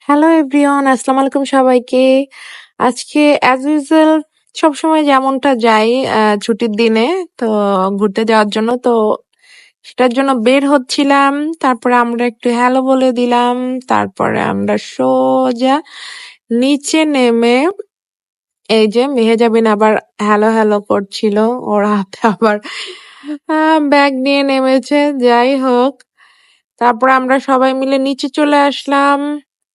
Hello everyone, আসসালামু আলাইকুম সবাইকে। আজকে অ্যাজ ইউজুয়াল সবসময় যেমনটা যাই ছুটির দিনে তো ঘুরতে যাওয়ার জন্য। তো সেটার জন্য বের হচ্ছিলাম। তারপরে আমরা একটু হ্যালো বলে দিলাম। তারপরে আমরা সোজা নিচে নেমে এই যে মেহেজাবিন আবার হ্যালো হ্যালো করছিল। ওর হাতে আবার ব্যাগ নিয়ে নেমেছে। যাই হোক, তারপরে আমরা সবাই মিলে নিচে চলে আসলাম।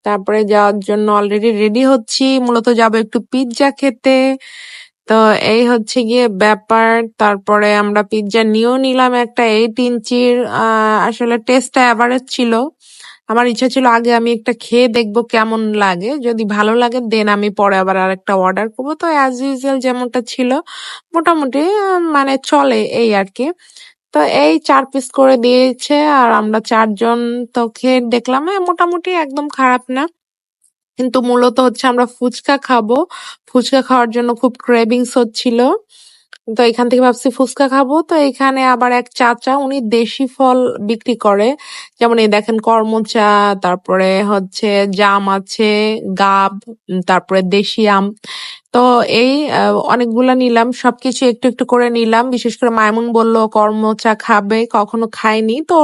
তারপরে যাওয়ার জন্য অলরেডি রেডি হচ্ছি। মূলত যাবো একটু পিৎজা খেতে। তো এই হচ্ছে গিয়ে ব্যাপার। তারপরে আমরা পিৎজা নিয়েও নিলাম একটা 8 ইঞ্চির। আসলে টেস্টটা এভারেজ ছিল। আমার ইচ্ছা ছিল আগে আমি একটা খেয়ে দেখবো কেমন লাগে। যদি ভালো লাগে দেন আমি পরে আবার আরেকটা অর্ডার করবো। তো অ্যাজ ইউজুয়াল যেমনটা ছিল মোটামুটি মানে চলে এই আর কি। তো এই 4 পিস করে দিয়েছে আর আমরা 4 জন তো খেয়ে দেখলাম মোটামুটি একদম খারাপ না। কিন্তু মূলত হচ্ছে আমরা ফুচকা খাবো। ফুচকা খাওয়ার জন্য খুব ক্রেভিংস হচ্ছিল। তো এখান থেকে ভাবছি ফুচকা খাবো। তো এখানে আবার এক চাচা উনি দেশি ফল বিক্রি করে। যেমন এই দেখেন করমচা, তারপরে হচ্ছে জাম আছে, গাব, তারপরে দেশি আম। তো এই অনেকগুলা নিলাম, সবকিছু একটু একটু করে নিলাম। বিশেষ করে মাইমুন বলল করমচা খাবে, কখনো খায়নি। তো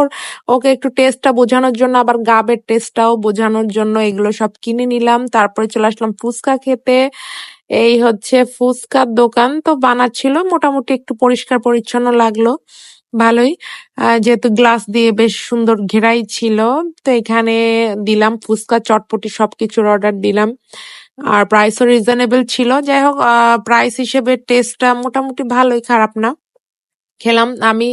ওকে একটু টেস্টটা বোঝানোর জন্য আবার গাবের টেস্টটাও বোঝানোর জন্য এগুলো সব কিনে নিলাম। তারপরে চলে আসলাম ফুচকা খেতে। এই হচ্ছে ফুচকার দোকান। তো বানাচ্ছিল মোটামুটি একটু পরিষ্কার পরিচ্ছন্ন লাগলো, ভালোই। যেহেতু গ্লাস দিয়ে বেশ সুন্দর ঘেরাই ছিল। তো এখানে দিলাম ফুচকা, চটপটি সবকিছুর অর্ডার দিলাম। আর প্রাইসও রিজনেবল ছিল। যাই হোক, প্রাইস হিসেবে টেস্টটা মোটামুটি ভালোই, খারাপ না। খেলাম আমি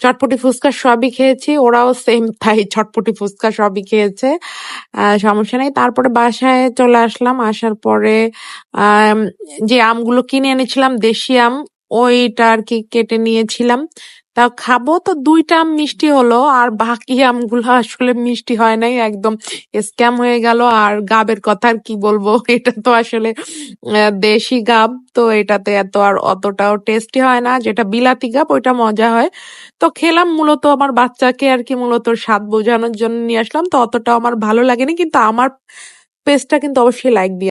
চটপটি ফুচকা সবই খেয়েছি, ওরাও সেম তাই চটপটি ফুচকা সবই খেয়েছে। সমস্যা নেই। তারপরে বাসায় চলে আসলাম। আসার পরে আম, যে আমগুলো কিনে এনেছিলাম দেশি আম, ওইটা আর কি কেটে নিয়েছিলাম। তা খাবো তো 2টা আম মিষ্টি হলো আর বাকি আমগুলো আসলে মিষ্টি হয় নাই, একদম স্ক্যাম হয়ে গেল। আর গাবের কথা আর কি বলবো, এটা তো আসলে দেশি গাব। তো এটাতে এত আর অতটাও টেস্টি হয় না। যেটা বিলাতি গাব ওইটা মজা হয়। তো খেলাম মূলত আমার বাচ্চাকে আর কি মূলত স্বাদ বোঝানোর জন্য নিয়ে আসলাম। তো অতটা আমার ভালো লাগেনি, কিন্তু আমার পেস্টটা কিন্তু অবশ্যই লাইক দিয়ে